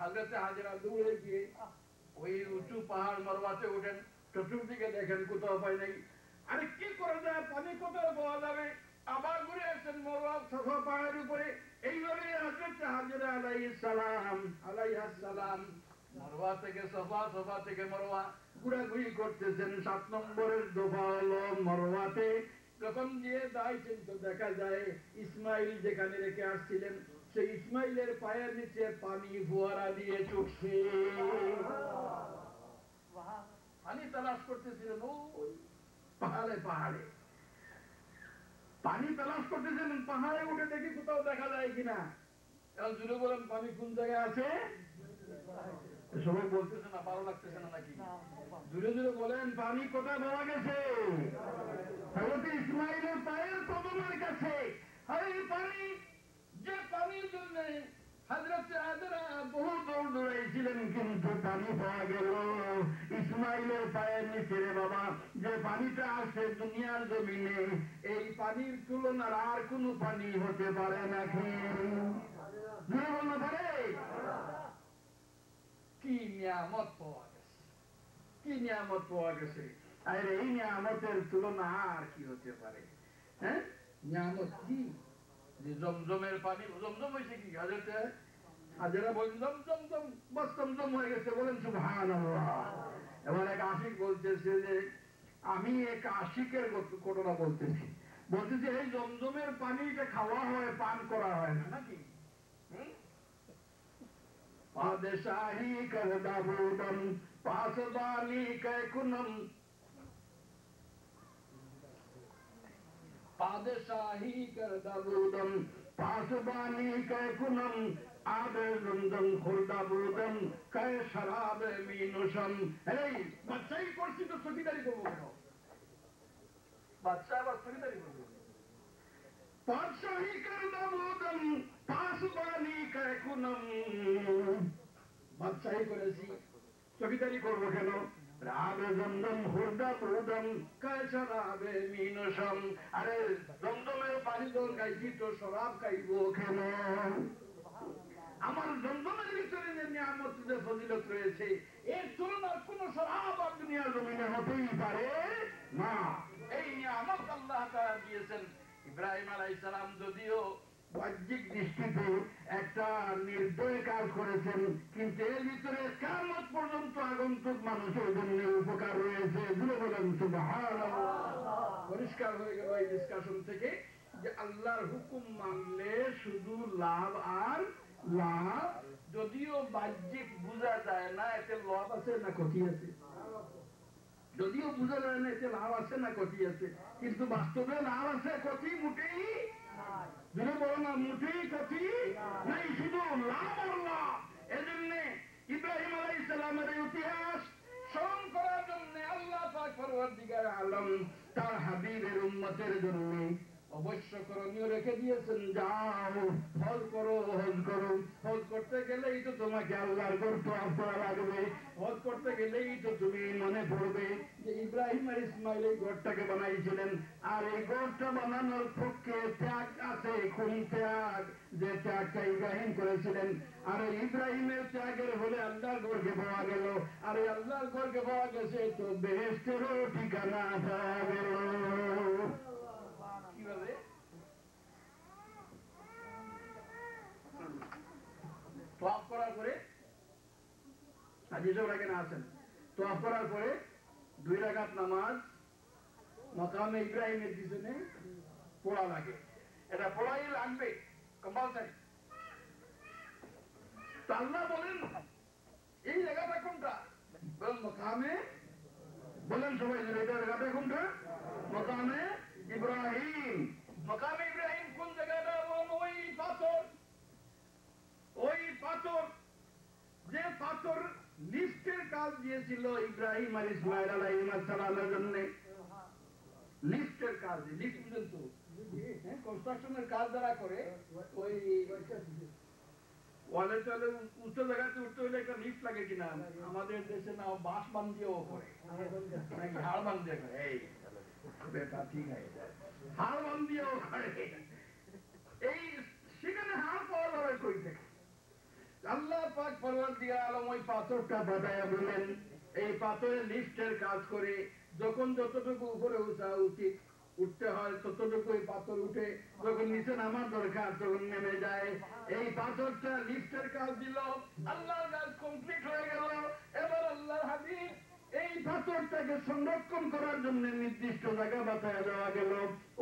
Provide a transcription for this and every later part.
হযরত হাজরা দৌড়ে গিয়ে ওই উঁচু পাহাড় মারওয়াতে ওঠেন, চতুর্দিকে দেখেন কোথাও পাই নাই। আরে কি করা যায়, পানি কোথাও পাওয়া যাবে? আবার ঘুরে আসছেন মারওয়া সাফা পাহাড়ের উপরে। এইভাবে হযরত হাজরা আলাইহিস সালাম মারওয়া থেকে সাফা, সাফা থেকে মারওয়া ঘোরাঘুরি করতেছেন। 7 নম্বরের দফা হলো মারওয়াতে যখন গিয়ে দাঁড়াইছেন তো দেখা যায় ইসমাইল যেখানে রেখে আসছিলেন সেই ইসমাইলের পায়ের নিচে পানি ফোয়ারা দিয়ে চুকছে। পানি তালাশ করতেছিলেন ওই পাহাড়ে, পাহাড়ে পানি তালাশ করতেছিলেন। পাহাড়ে উঠে দেখি কোথাও দেখা যায় কিনা। এখন জুড়ে বলেন পানি কোন জায়গায় আছে? সবাই বলতেছে না, ভালো লাগতেছে না নাকি? জুড়ে জুড়ে বলেন পানি কোথায় পাওয়া গেছে? হযরত ইসমাইলের পায়ের কদমের কাছে। এই পানি, যে পানির জন্য হযরত হাজরা বহু দৌড় দৌড়াইছিলেন কিন্তু পানি পাওয়া গেল ইসমাইলের পায়ের নিচে। রে বাবা, যে পানিটা আসে দুনিয়ার জমিনে এই পানির তুলনার আর কোন পানি হতে পারে নাকি? বলতে পারে? কি নিয়ামত পাওয়া গেছে, কি নিয়ামত পাওয়া গেছে। আর এই নিয়ামতের তুলনা আর কি হতে পারে? হ্যাঁ, নিয়ামত কি? যে জমজমের পানি, জমজম হয়েছে কি? হাজেরা বলেন জমজম, বাস জমজম হয়ে গেছে। বলেন সুবহানাল্লাহ। এবার এক আশিক বলতেছে যে আমি এক আশিকের ঘটনা বলতেছি। বলতেছি এই জমজমের পানিটা খাওয়া হয়, পান করা হয় না নাকি? পাদশাহী কর দাবুদম পাসবানি কৈকুনম, পাদশাহী কর দাবুদম পাসবানি কৈকুনম আবে জমজম খুরদাবুদম কে শরাবে মিনুশম। এই বাচ্চাই করছি তো চকিদারি করবো কেন? বাচ্চা আবার চকিদারি করবো? পাদশাহী কর দাবুদম পাসবানি কৈকুনম, বাদশাহী করেছি, চকিদারি করবো কেন? রাবে জমজম খুরদাবুদম কে শরাবে মিনুশম। আরে জমজমের পানি জল খাইছি তো শরাব খাইবো কেন? আমার জমজমের ভিতরে যে নিয়ামত, যে ফজিলত রয়েছে এর তুলনার কোন শরাব আর দুনিয়ার জমিনে হতেই পারে না। এই নিয়ামত আল্লাহ তাআলা দিয়েছেন। ইব্রাহিম আলাইহিস সালাম যদিও বাহ্যিক দৃষ্টিতে একটা নির্দয় কাজ করেছেন, কিন্তু এর ভিতরে কিয়ামত পর্যন্ত আগন্তুক মানুষের জন্য উপকার রয়েছে। জুড়ে বলেন সুবহানাল্লাহ। পরিষ্কার হয়ে গেল এই ডিসকাশন থেকে যে আল্লাহর হুকুম মানলে শুধু লাভ আর লাভ। যদিও বাহ্যিক বোঝা যায় না এতে লাভ আছে না ক্ষতি আছে, যদিও বোঝা যায় না এতে লাভ আছে না ক্ষতি আছে, কিন্তু বাস্তবে লাভ আছে, ক্ষতি মোটেই যদি বলো না মোটেই ক্ষতি নাই, শুধু লাভ আর লাভ। এজন্য ইব্রাহিম আলাইহিস সালামের ইতিহাস স্মরণ করার জন্য আল্লাহ পাক পরওয়ারদিগার আলম তার হাবিবের উম্মতের জন্য অবশ্য করণীয় রেখে দিয়েছেন। যাও হজ করো, হজ করো। হজ করতে গেলেই তো তোমাকে আল্লাহর ঘর তওয়াফ করা লাগবে। হজ করতে গেলেই তো তুমি মনে পড়বে যে ইব্রাহিম আর ইসমাইল এই ঘরটাকে বানাইছিলেন, আর এই ঘরটা বানানোর পক্ষে ত্যাগ আছে। কোন ত্যাগ? যে ত্যাগটা ইব্রাহিম করেছিলেন। আর ইব্রাহিমের ত্যাগের হলে আল্লাহর ঘরকে পাওয়া গেল, আর এই আল্লাহর ঘরকে পাওয়া গেছে তো বেহেশতেরও ঠিকানা পাওয়া গেল। কিভাবে? তওয়াফ করার পরে হাদিসে ওরা কেন আছেন, তওয়াফ করার পরে 2 রাকাত নামাজ মাকামে ইব্রাহিমের পিছনে পড়া লাগে। এটা পড়াই লাগবে, কম্পালসারি। তো আল্লাহ বলেন এই জায়গাটা কোনটা? বলেন মাকামে, বলেন সবাই এটা জায়গাটা কোনটা? মাকামে ইব্রাহিম। মাকামে ইব্রাহিম কোন জায়গাটা? ওই পাথর, ওই পাথর যে পাথর লিফটের কাজ দিয়েছিল ইব্রাহিম আর ইসমাইল আলাইহিস সালামের জন্য। লিফটের কাজ, লিফট পর্যন্ত কনস্ট্রাকশনের কাজ যারা করে ওই ওয়ালে চলে উঁচু জায়গাতে উঠতে হলে একটা লিফট লাগে কিনা? আমাদের দেশে না বাঁশ বান্ধিয়েও করে, নাকি হাড় বান্ধিয়ে করে? এই বেটা ঠিক আছে, হাড় বান্ধিয়েও করে। এই সেখানে হাড় পাওয়া যাবে কই থেকে? আল্লাহ পাক পরওয়ারদিগার আলম ওই পাথরটা বাঁধাইয়া দিলেন। এই পাথরের লিফটের কাজ করে, যখন যতটুকু উপরে উঠা উচিত উঠতে হয় ততটুকু ওই পাথর উঠে, যখন নিচে নামার দরকার তখন নেমে যায়। এই পাথরটা লিফটের কাজ দিল, আল্লাহর কাজ কমপ্লিট হয়ে গেল। এবার আল্লাহর হাবিব এই পাথরটাকে সংরক্ষণ করার জন্য নির্দিষ্ট জায়গা বাঁচায় দেওয়া গেল,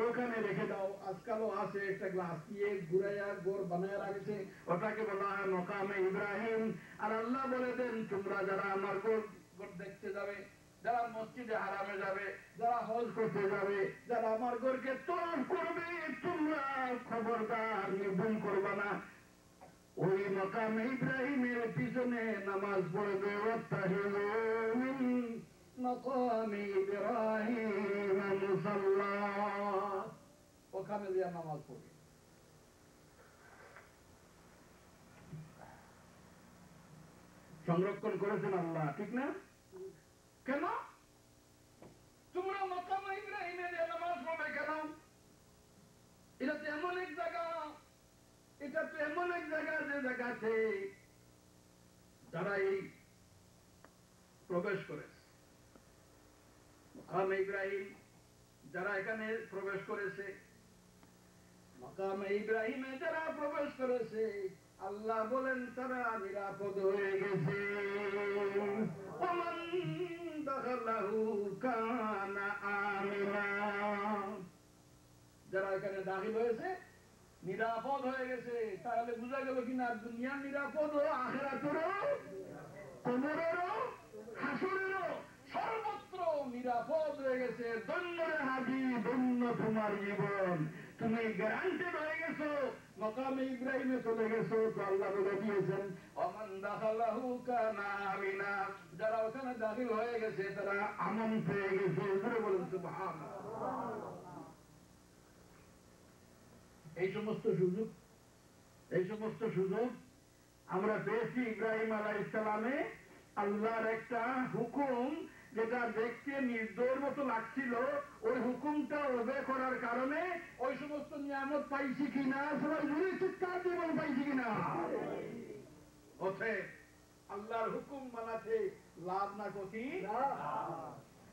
ওখানে রেখে দাও। আজকালও আছে একটা গ্লাস দিয়ে ঘুরাইয়া গোড় বানায় রাখছে, ওটাকে বলা হয় মকামে ইব্রাহিম। আর আল্লাহ বলে দেন, তোমরা যারা আমার গোড় দেখতে যাবে, যারা মসজিদে হারামে যাবে, যারা হজ করতে যাবে, যারা আমার ঘরকে তরফ করবে, তোমরা খবরদার নির্ভুল করবা না, ওই মকামে ইব্রাহিমের পিছনে নামাজ পড়বে। মকামে ইব্রাহিম মুসাল্লা, ওখানে দিয়ে নামাজ পড়বে। সংরক্ষণ করেছেন আল্লাহ, ঠিক না? কেন তোমরা মকামে ইব্রাহিমে দিয়ে নামাজ পড়বে কেন? এটা তো এমন এক জায়গা, এটা তো এমন এক জায়গা যে জায়গাতে যারা এই প্রবেশ করেছে, মাকামে ইব্রাহিম যারা এখানে প্রবেশ করেছে, মাকামে ইব্রাহিমে যারা প্রবেশ করেছে, আল্লাহ বলেন তারা নিরাপদ হয়ে গেছে। ওমান দাখালাহু কানা আমিনা, যারা এখানে দাখিল হয়েছে নিরাপদ হয়ে গেছে। তাহলে বোঝা গেল কিনা, দুনিয়ার নিরাপদ ও আখিরাতেরও, কবরেরও, হাসরেরও, সর্বত্র নিরাপদ হয়ে গেছে। ধন্য রে হাজি, ধন্য তোমার জীবন, তুমি গ্যারান্টেড হয়ে গেছো, মকামে ইব্রাহিমে চলে গেছো। তো আল্লাহ বলে দিয়েছেন, ওমান দাখালাহু কানা আমিনা, যারা ওখানে দাখিল হয়ে গেছে তারা আমন পেয়ে গেছে। বলেন সুবহানাল্লাহ। এই সমস্ত সুযোগ আমরা পেয়েছি ইব্রাহিম আলাইহিস সালামে। আল্লাহর একটা হুকুম যেটা দেখতে নির্দয়ের মতো লাগছিল, ওই হুকুমটা ওবে করার কারণে ওই সমস্ত নিয়ামত পাইছি কিনা, সবাই বলে চিৎকার জীবন পাইছি কিনা। অতএব আল্লাহর হুকুম মানাতে লাভ না ক্ষতি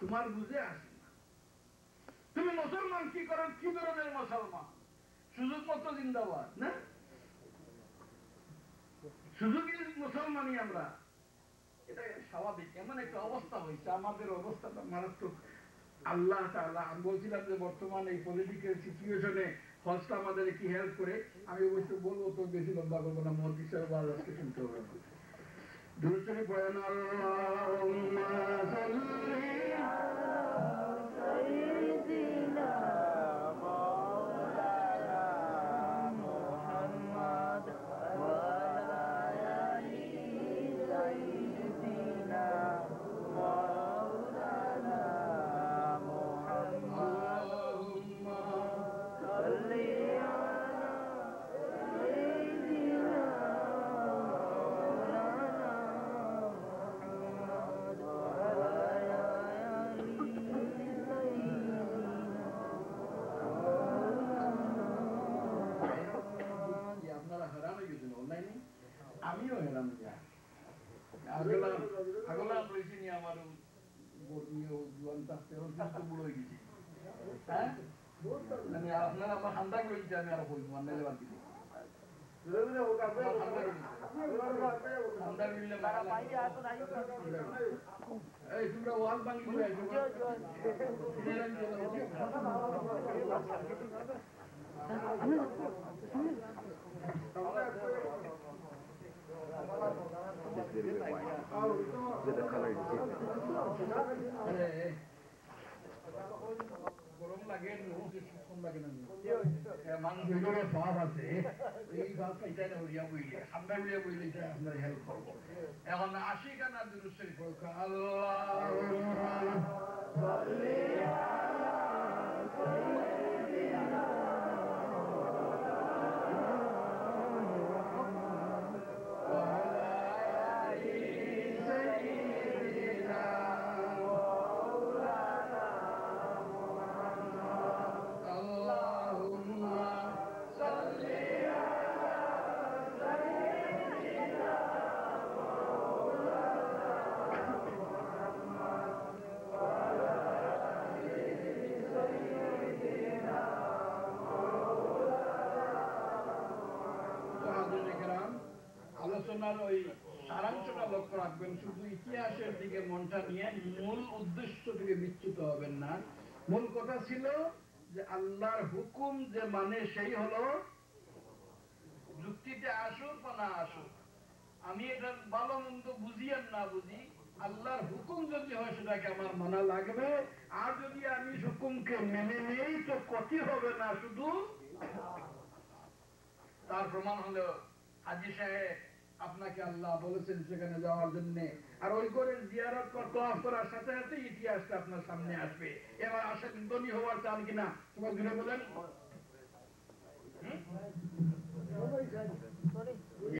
তোমার বুঝে আসে না। তুমি মুসলমান কি করো, কি ধরনের মুসলমান? সুযোগ মতো জিন্দাবাদ না, সুযোগী মুসলমানই আমরা, এটা স্বাভাবিক। এমন একটা অবস্থা হয়েছে, আমাদের অবস্থাটা মারাত্মক। আল্লাহ তাআলা, আমি বলছিলাম যে বর্তমানে এই পলিটিক্যাল সিচুয়েশনে হজটা আমাদের কি হেল্প করে। আমি অবশ্য বলবো, তো বেশি লম্বা করবো না, মুহাদ্দিস সাহেব আজকে শুনতে হবে না। দুরূদ শরীফ পড়েন, আল্লাহুম্মা সাল্লি আলা সাইয়্যিদিনা আমিও হেরান যাই আগলা রয়েছি নি, আমারও জোয়ান থাকতে কিন্তু বুড়ো হয়ে গেছি। হ্যাঁ, মানে আপনার আমার ঠান্ডা করেছি, আমি আরো বলবো আন্দাজে বাদ দিতে তোমরা ওয়াল ভাঙি গরম লাগে, কম লাগে না, মানুষের ভাব আছে, এই ভাব এটাই উড়িয়া বইলে, ঠান্ডা উড়িয়া বইলে আপনার হেল্প করবো। এখন আশি কানা দুরূদ শরীফ পড়ো, আলোচনার ওই সারাংশটা লক্ষ্য রাখবেন, শুধু ইতিহাসের দিকে মনটা নিয়ে মূল উদ্দেশ্য থেকে বিচ্যুত হবেন না। মূল কথা ছিল যে আল্লাহর হুকুম যে মানে সেই হলো, যুক্তিতে আসুক বা না আসুক, আমি এটা ভালো মন্দ বুঝি আর না বুঝি, আল্লাহর হুকুম যদি হয় সেটাকে আমার মানা লাগবে। আর যদি আমি হুকুমকে মেনে নেই তো ক্ষতি হবে না, শুধু তার প্রমাণ হলো হাজী সাহেব আপনাকে আল্লাহ বলেছেন সেখানে যাওয়ার জন্য, আর ওই করে জিয়ারত করার সাথে সাথে ইতিহাসটা আপনার সামনে আসবে। এবার আসেন, ধনী হওয়ার চান কিনা সবাই ঘুরে বলেন।